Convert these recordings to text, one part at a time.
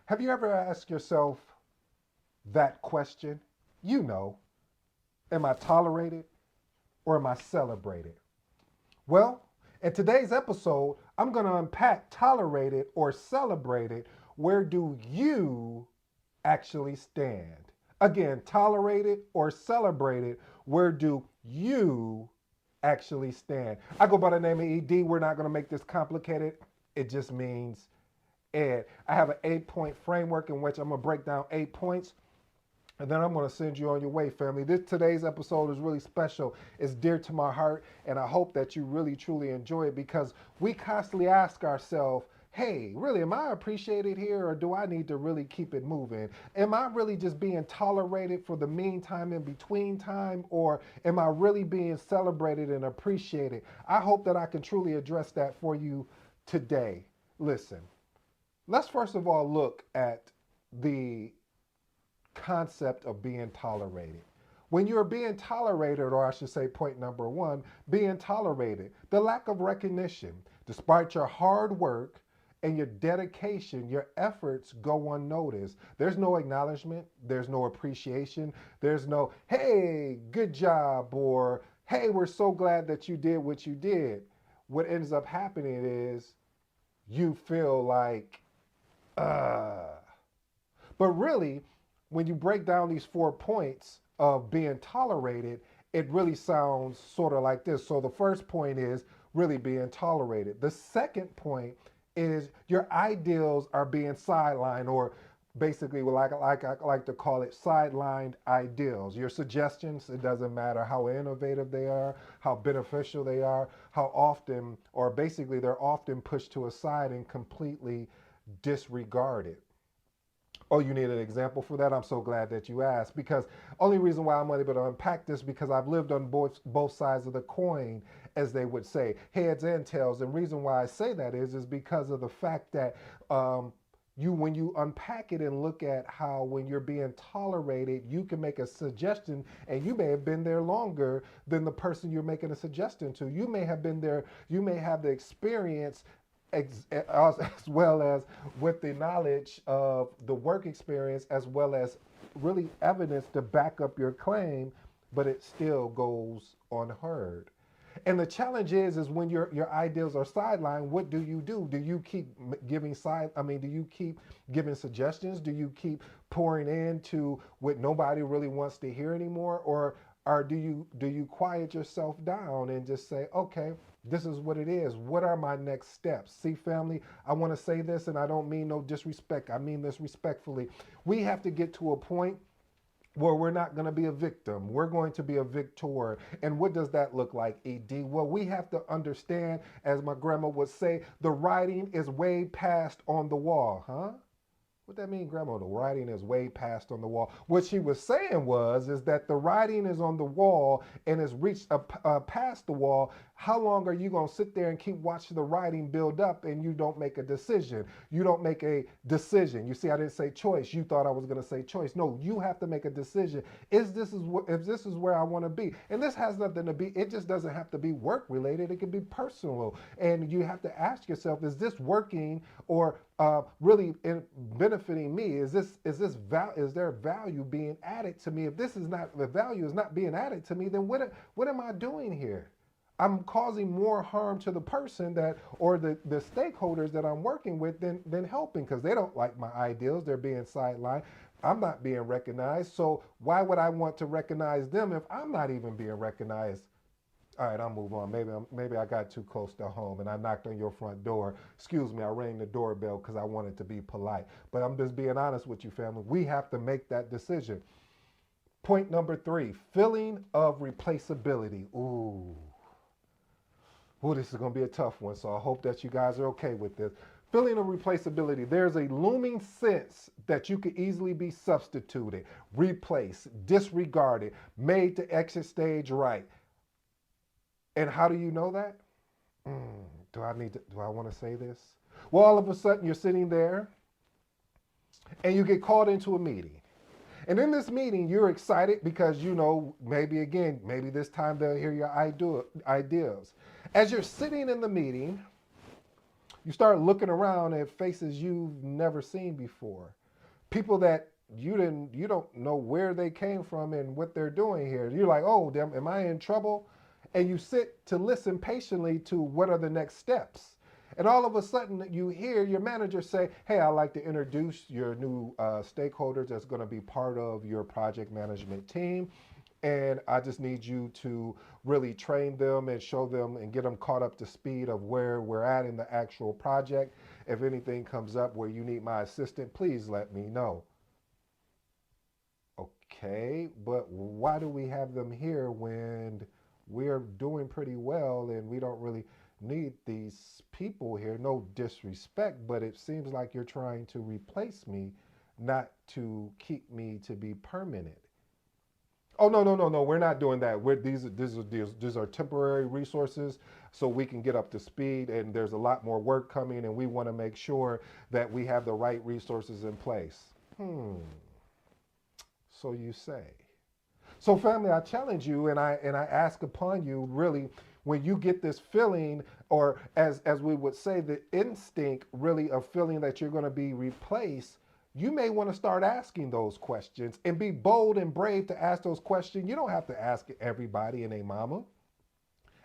Have you ever asked yourself that question? You know, am I tolerated or am I celebrated? Well, in today's episode, I'm going to unpack tolerated or celebrated. Where do you actually stand? Again, tolerated or celebrated, where do you actually stand? I go by the name of ED. We're not going to make this complicated. It just means Ed. I have an 8 point framework in which I'm going to break down 8 points. And then I'm going to send you on your way, family. Today's episode is really special. It's dear to my heart, and I hope that you really truly enjoy it because we constantly ask ourselves, hey, really, am I appreciated here or do I need to really keep it moving? Am I really just being tolerated for the meantime in between time or am I really being celebrated and appreciated? I hope that I can truly address that for you today. Listen, let's first of all look at the concept of being tolerated. When you're being tolerated, or I should say, point number one, being tolerated, the lack of recognition, despite your hard work and your dedication, your efforts go unnoticed. There's no acknowledgement, there's no appreciation, there's no, hey, good job, or hey, we're so glad that you did what you did. What ends up happening is you feel like, uh, but really, when you break down these 4 points of being tolerated, it really sounds sort of like this. So the first point is really being tolerated. The second point is your ideals are being sidelined, or basically I like to call it sidelined ideals. Your suggestions, it doesn't matter how innovative they are, how beneficial they are, how often, or basically they're often pushed to a side and completely disregarded. Oh, you need an example for that? I'm so glad that you asked because only reason why I'm able to unpack this because I've lived on both sides of the coin, as they would say, heads and tails. And reason why I say that is because of the fact that you when you unpack it and look at how when you're being tolerated, you can make a suggestion and you may have been there longer than the person you're making a suggestion to. You may have been there, you may have the experience as well as with the knowledge of the work experience as well as really evidence to back up your claim, but it still goes unheard. And the challenge is when your ideals are sidelined, what do you do? Do you keep giving do you keep giving suggestions? Do you keep pouring into what nobody really wants to hear anymore? Or do you quiet yourself down and just say, okay, this is what it is. What are my next steps? See, family, I want to say this and I don't mean no disrespect. I mean this respectfully. We have to get to a point where we're not going to be a victim. We're going to be a victor. And what does that look like, ED? Well, we have to understand, as my grandma would say, the writing is way past on the wall, huh? What that mean, Grandma? The writing is way past on the wall. What she was saying is that the writing is on the wall and has reached past the wall. How long are you going to sit there and keep watching the writing build up and you don't make a decision? You don't make a decision. You see, I didn't say choice. You thought I was going to say choice. No, you have to make a decision. If this is where I want to be, and this has nothing to be. It just doesn't have to be work related. It can be personal, and you have to ask yourself: is this working or really benefiting me? Is there value being added to me? If this is not the value is not being added to me, then what am I doing here? I'm causing more harm to the person that or the stakeholders that I'm working with than helping because they don't like my ideals. They're being sidelined. I'm not being recognized. So why would I want to recognize them if I'm not even being recognized? All right, I'll move on. Maybe I got too close to home and I knocked on your front door. Excuse me, I rang the doorbell because I wanted to be polite. But I'm just being honest with you, family. We have to make that decision. Point number 3, feeling of replaceability. Ooh, this is going to be a tough one, so I hope that you guys are okay with this. Feeling of replaceability. There's a looming sense that you could easily be substituted, replaced, disregarded, made to exit stage right. And how do you know that? Do I want to say this? Well, all of a sudden you're sitting there and you get called into a meeting. And in this meeting, you're excited because maybe this time they'll hear your ideas. As you're sitting in the meeting, You start looking around at faces you've never seen before. People that you don't know where they came from and what they're doing here. You're like, oh, damn, am I in trouble? And you sit to listen patiently to what are the next steps. And all of a sudden, you hear your manager say, hey, I'd like to introduce your new stakeholders that's going to be part of your project management team. And I just need you to really train them and show them and get them caught up to speed of where we're at in the actual project. If anything comes up where you need my assistance, please let me know. Okay, but why do we have them here when we're doing pretty well and we don't really need these people here? No disrespect, but it seems like you're trying to replace me, not to keep me to be permanent. Oh, no, no, no, no, we're not doing that. These are temporary resources so we can get up to speed, and there's a lot more work coming, and we want to make sure that we have the right resources in place. So you say. So, family, I challenge you, and I ask upon you, really, when you get this feeling, or as we would say, the instinct, really, of feeling that you're going to be replaced, you may want to start asking those questions and be bold and brave to ask those questions. You don't have to ask everybody and a mama.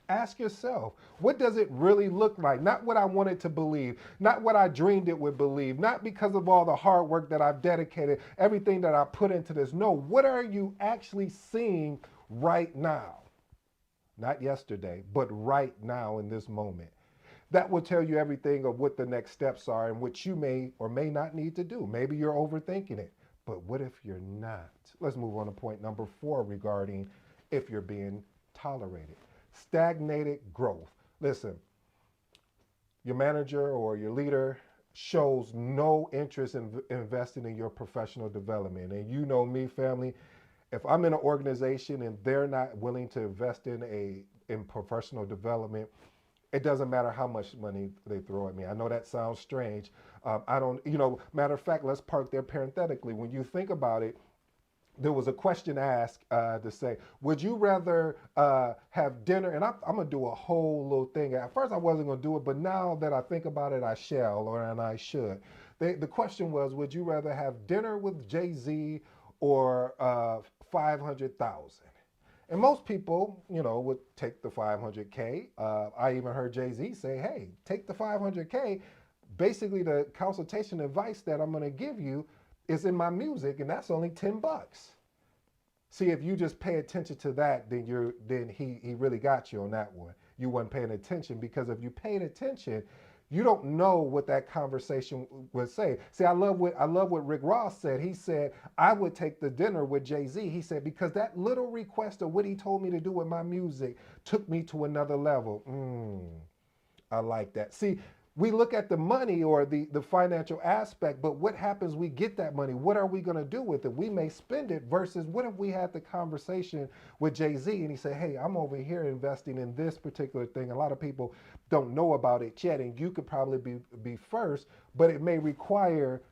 Ask yourself, what does it really look like? Not what I wanted to believe, not what I dreamed it would believe, not because of all the hard work that I've dedicated, everything that I put into this. No, what are you actually seeing right now? Not yesterday, but right now in this moment. That will tell you everything of what the next steps are and what you may or may not need to do. Maybe you're overthinking it, but what if you're not? Let's move on to point number 4 regarding if you're being tolerated. Stagnated growth. Listen, your manager or your leader shows no interest in investing in your professional development. And you know me, family, if I'm in an organization and they're not willing to invest in professional development, it doesn't matter how much money they throw at me. I know that sounds strange. I don't, matter of fact, let's park there parenthetically. When you think about it, there was a question asked to say, would you rather have dinner? And I'm going to do a whole little thing. At first, I wasn't going to do it, but now that I think about it, I shall, and I should. The question was, would you rather have dinner with Jay-Z or 500,000? And most people, would take the 500K. I even heard Jay-Z say, hey, take the 500K. Basically, the consultation advice that I'm going to give you is in my music, and that's only $10. See, if you just pay attention to that, then he really got you on that one. You weren't paying attention, because if you paid attention, you don't know what that conversation would say. See, I love what Rick Ross said. He said, I would take the dinner with Jay-Z. He said, because that little request of what he told me to do with my music took me to another level. I like that. See, we look at the money or the financial aspect, but what happens? We get that money. What are we going to do with it? We may spend it versus what if we had the conversation with Jay-Z and he said, hey, I'm over here investing in this particular thing. A lot of people don't know about it yet, and you could probably be first, but it may require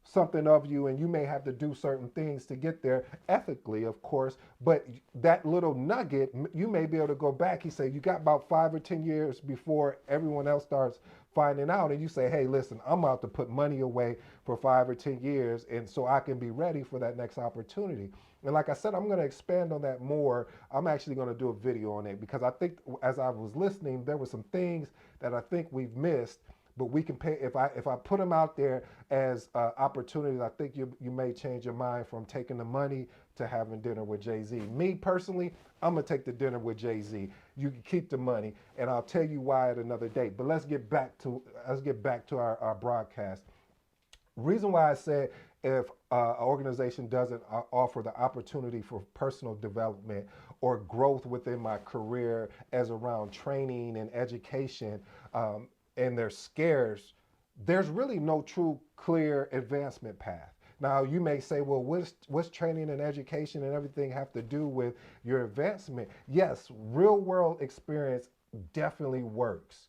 something of you, and you may have to do certain things to get there ethically, of course, but that little nugget, you may be able to go back. He said, you got about 5 or 10 years before everyone else starts finding out, and you say, hey, listen, I'm about to put money away for 5 or 10 years, and so I can be ready for that next opportunity. And like I said, I'm going to expand on that more. I'm actually going to do a video on it, because I think as I was listening, there were some things that I think we've missed, but we can pay. If I put them out there as opportunities, I think you may change your mind from taking the money to having dinner with Jay-Z. Me personally, I'm gonna take the dinner with Jay-Z. You can keep the money, and I'll tell you why at another date. But let's get back to our broadcast. Reason why I said if an organization doesn't offer the opportunity for personal development or growth within my career as around training and education, and they're scarce, there's really no true clear advancement path. Now, you may say, well, what's training and education and everything have to do with your advancement? Yes, real world experience definitely works.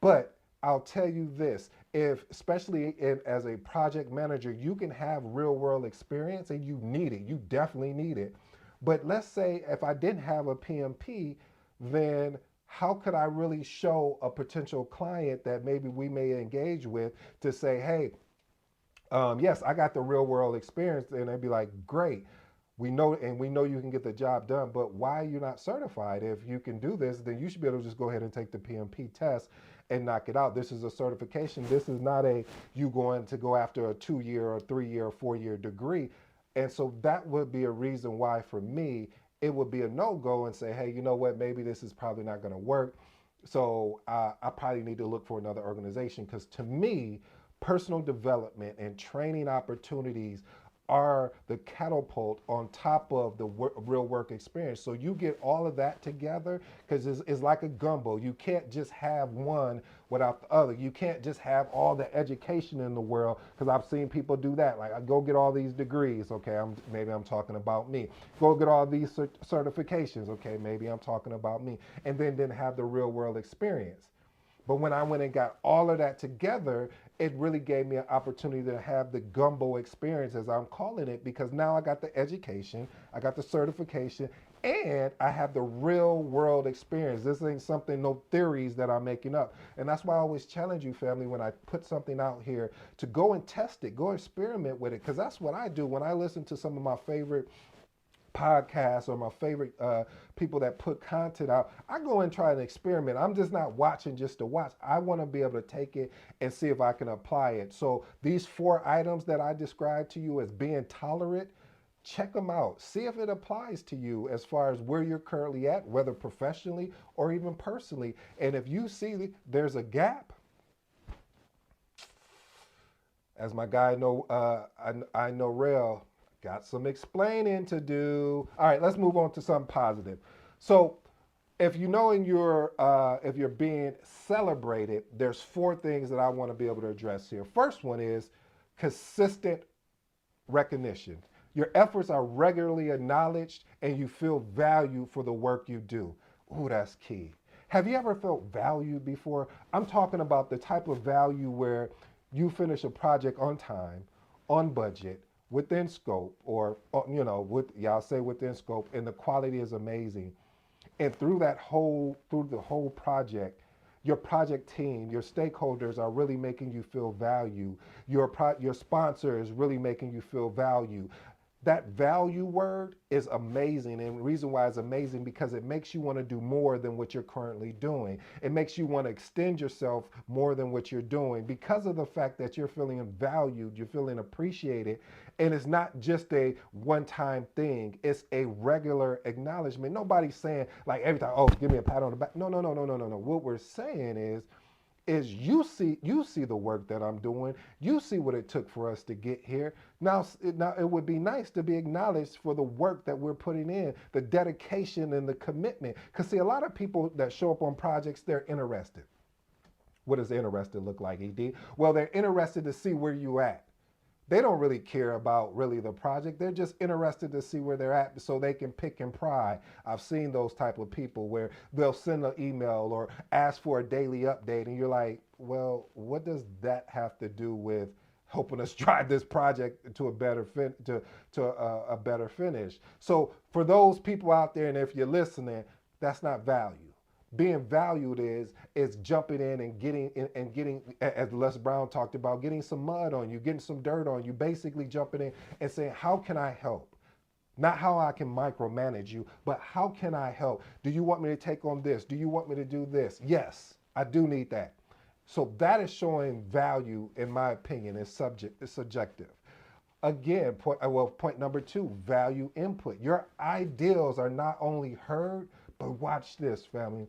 But I'll tell you this, especially as a project manager, you can have real world experience and you need it. You definitely need it. But let's say if I didn't have a PMP, then how could I really show a potential client that maybe we may engage with to say, hey, yes, I got the real world experience, and they'd be like, great. We know you can get the job done, but why are you not certified? If you can do this, then you should be able to just go ahead and take the PMP test and knock it out. This is a certification. This is not a you going to go after a 2 year or 3 year or 4 year degree. And so that would be a reason why for me it would be a no-go and say, hey, you know what, maybe this is probably not going to work. So I probably need to look for another organization, because to me, personal development and training opportunities are the catapult on top of the real work experience. So you get all of that together, because it's like a gumbo. You can't just have one without the other. You can't just have all the education in the world, because I've seen people do that. Like, I go get all these degrees. Okay, maybe I'm talking about me. Go get all these certifications. Okay, maybe I'm talking about me. And then didn't have the real world experience. But when I went and got all of that together, it really gave me an opportunity to have the gumbo experience, as I'm calling it, because now I got the education, I got the certification, and I have the real world experience. This ain't something, no theories that I'm making up. And that's why I always challenge you, family, when I put something out here, to go and test it, go experiment with it, because that's what I do when I listen to some of my favorite podcasts or my favorite people that put content out. I go and try and experiment. I'm just not watching just to watch. I want to be able to take it and see if I can apply it. So these 4 items that I described to you as being tolerant, check them out. See if it applies to you as far as where you're currently at, whether professionally or even personally. And if you see there's a gap, as my guy I know Rail got some explaining to do. All right, let's move on to something positive. So if you know in your if you're being celebrated, there's 4 things that I want to be able to address here. First one is consistent recognition. Your efforts are regularly acknowledged and you feel valued for the work you do. Ooh, that's key. Have you ever felt valued before? I'm talking about the type of value where you finish a project on time, on budget, within scope, or with y'all say within scope, and the quality is amazing. And through the whole project, your project team, your stakeholders are really making you feel value. Your sponsor is really making you feel value. That value word is amazing. And the reason why it's amazing, because it makes you want to do more than what you're currently doing. It makes you want to extend yourself more than what you're doing, because of the fact that you're feeling valued, you're feeling appreciated. And it's not just a one-time thing, it's a regular acknowledgement. Nobody's saying like every time, oh, give me a pat on the back. No, no, no, no, no, no, no. What we're saying is you see the work that I'm doing. You see what it took for us to get here. Now it would be nice to be acknowledged for the work that we're putting in, the dedication and the commitment. Because see, a lot of people that show up on projects, they're interested. What does interested look like, ED? Well, they're interested to see where you at. They don't really care about really the project. They're just interested to see where they're at so they can pick and pry. I've seen those type of people where they'll send an email or ask for a daily update, and you're like, well, what does that have to do with helping us drive this project to a better a better finish? So for those people out there, and if you're listening, that's not value. Being valued is jumping in and getting, as Les Brown talked about, getting some mud on you, getting some dirt on you, basically jumping in and saying, how can I help? Not how I can micromanage you, but how can I help? Do you want me to take on this? Do you want me to do this? Yes, I do need that. So that is showing value, in my opinion. It's subjective. Again, point number 2, value input. Your ideals are not only heard, but watch this, family.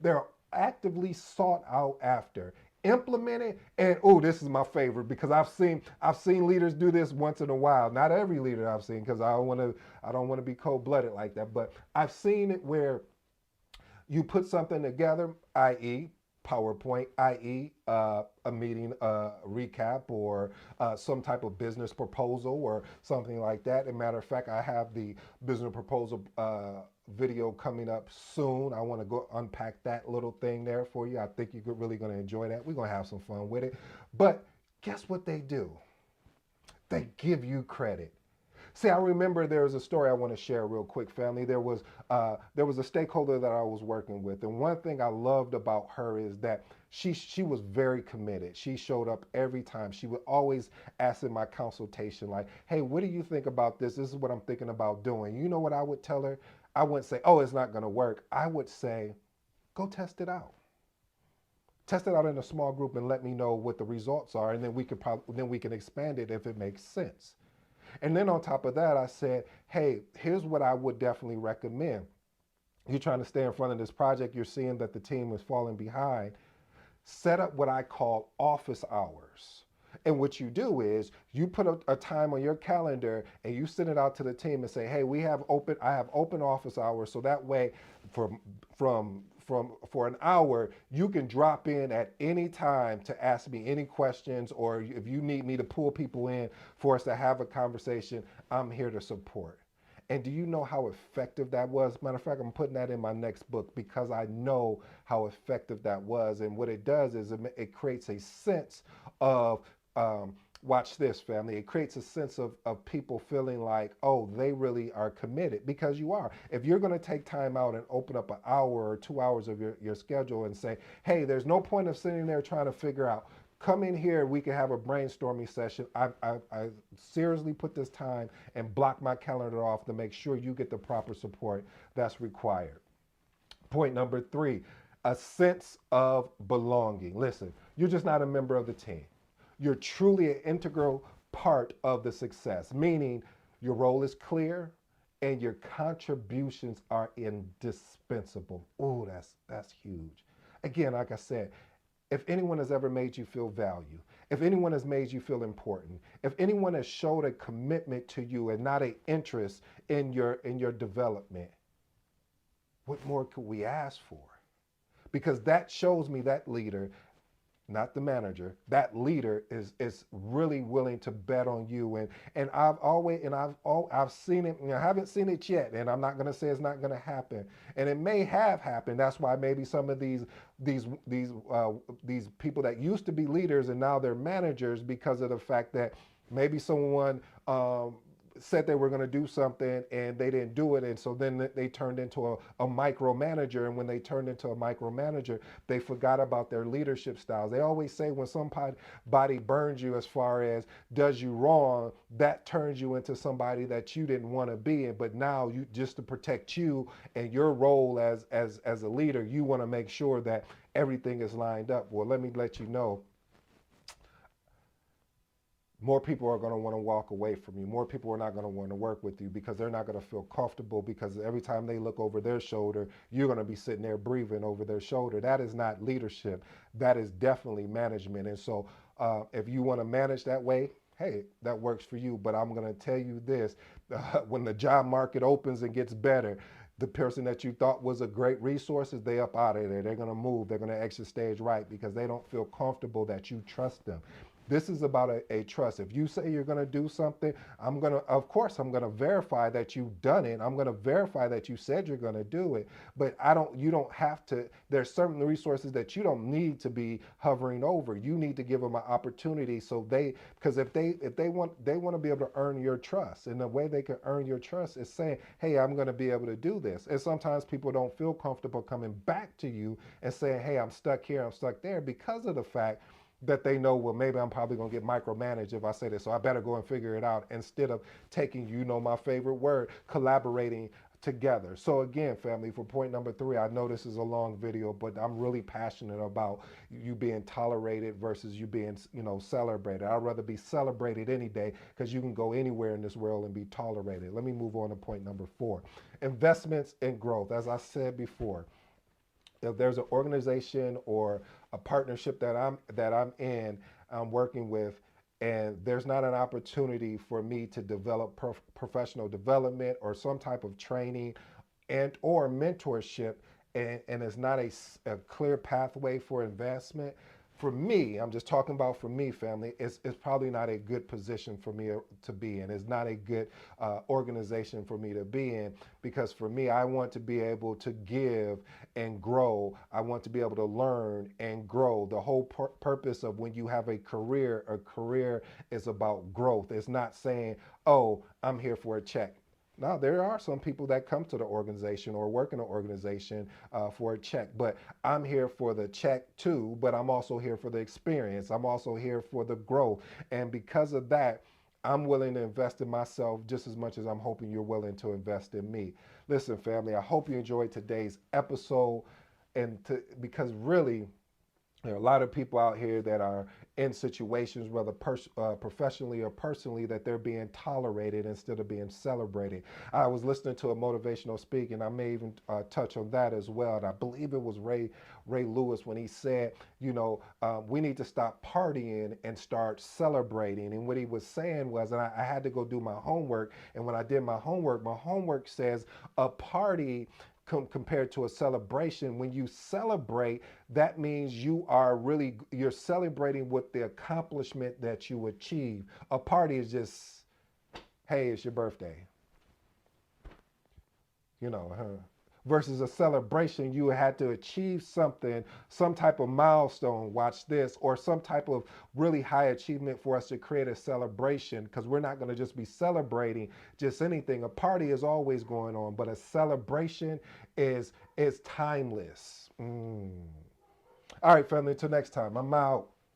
They're actively sought out after, implemented, and oh, this is my favorite, because I've seen leaders do this once in a while. Not every leader I've seen, because I don't want to be cold-blooded like that, but I've seen it where you put something together, i.e., PowerPoint, i.e., a meeting recap, or some type of business proposal or something like that. As a matter of fact, I have the business proposal video coming up soon. I want to go unpack that little thing there for you. I think you're really going to enjoy that. We're going to have some fun with it. But guess what they do? They give you credit. See, I remember there was a story I want to share real quick, family. There was a stakeholder that I was working with, and one thing I loved about her is that she was very committed. She showed up every time. She would always ask in my consultation, like, "Hey, what do you think about this? This is what I'm thinking about doing." You know what I would tell her? I wouldn't say, "Oh, it's not going to work." I would say, "Go test it out. Test it out in a small group and let me know what the results are, and then we can expand it if it makes sense." And then on top of that, I said, "Hey, here's what I would definitely recommend. You're trying to stay in front of this project. You're seeing that the team is falling behind. Set up what I call office hours." And what you do is you put a time on your calendar and you send it out to the team and say, "Hey, I have open office hours." So that way, from for an hour, you can drop in at any time to ask me any questions, or if you need me to pull people in for us to have a conversation, I'm here to support. And do you know how effective that was? Matter of fact, I'm putting that in my next book because I know how effective that was. And what it does is it creates a sense of, watch this, family. It creates a sense of people feeling like, oh, they really are committed, because you are. If you're going to take time out and open up an hour or 2 hours of your schedule and say, "Hey, there's no point of sitting there trying to figure out, come in here, we can have a brainstorming session. I seriously put this time and block my calendar off to make sure you get the proper support that's required." Point number three, a sense of belonging. Listen, you're just not a member of the team. You're truly an integral part of the success, meaning your role is clear and your contributions are indispensable. Oh, that's huge. Again, like I said, if anyone has ever made you feel valued, if anyone has made you feel important, if anyone has showed a commitment to you and not an interest in your development, what more could we ask for? Because that shows me that leader, not the manager, that leader is really willing to bet on you. And I've seen it. I haven't seen it yet, and I'm not going to say it's not going to happen. And it may have happened. That's why maybe some of these people that used to be leaders and now they're managers, because of the fact that maybe someone said they were going to do something and they didn't do it, and so then they turned into a micromanager. And when they turned into a micromanager, they forgot about their leadership styles. They always say when somebody burns you as far as does you wrong, that turns you into somebody that you didn't want to be in. But now, you, just to protect you and your role as a leader, you want to make sure that everything is lined up. Well, let me let you know, more people are going to want to walk away from you. More people are not going to want to work with you because they're not going to feel comfortable, because every time they look over their shoulder, you're going to be sitting there breathing over their shoulder. That is not leadership. That is definitely management. And so if you want to manage that way, hey, that works for you. But I'm going to tell you this, when the job market opens and gets better, the person that you thought was a great resource, they up out of there. They're going to move. They're going to exit stage right, because they don't feel comfortable that you trust them. This is about a trust. If you say you're going to do something, of course, I'm going to verify that you've done it. I'm going to verify that you said you're going to do it. But you don't have to, there's certain resources that you don't need to be hovering over. You need to give them an opportunity, because if they want to be able to earn your trust. And the way they can earn your trust is saying, "Hey, I'm going to be able to do this." And sometimes people don't feel comfortable coming back to you and saying, "Hey, I'm stuck here, I'm stuck there," because of the fact that they know, well, maybe I'm probably going to get micromanaged if I say this, so I better go and figure it out, instead of taking, my favorite word, collaborating together. So again, family, for point number three, I know this is a long video, but I'm really passionate about you being tolerated versus you being, celebrated. I'd rather be celebrated any day, because you can go anywhere in this world and be tolerated. Let me move on to point number four, investments in growth. As I said before, if there's an organization or a partnership that I'm in, I'm working with, and there's not an opportunity for me to develop professional development or some type of training and or mentorship, and it's not a clear pathway for investment, for me, I'm just talking about for me, family, it's probably not a good position for me to be in. It's not a good organization for me to be in because for me, I want to be able to give and grow. I want to be able to learn and grow. The whole purpose of when you have a career is about growth. It's not saying, oh, I'm here for a check. Now, there are some people that come to the organization or work in the organization for a check, but I'm here for the check too, but I'm also here for the experience. I'm also here for the growth. And because of that, I'm willing to invest in myself just as much as I'm hoping you're willing to invest in me. Listen, family, I hope you enjoyed today's episode. Because really, there are a lot of people out here that are in situations, whether professionally or personally, that they're being tolerated instead of being celebrated. I was listening to a motivational speak, and I may even touch on that as well. And I believe it was Ray Lewis when he said, we need to stop partying and start celebrating. And what he was saying was, and I had to go do my homework. And when I did my homework says a party compared to a celebration. When you celebrate, that means you're celebrating with the accomplishment that you achieve. A party is just, hey, it's your birthday, huh? Versus a celebration, you had to achieve something, some type of milestone, watch this, or some type of really high achievement for us to create a celebration, because we're not going to just be celebrating just anything. A party is always going on, but a celebration is timeless. All right, family, until next time, I'm out.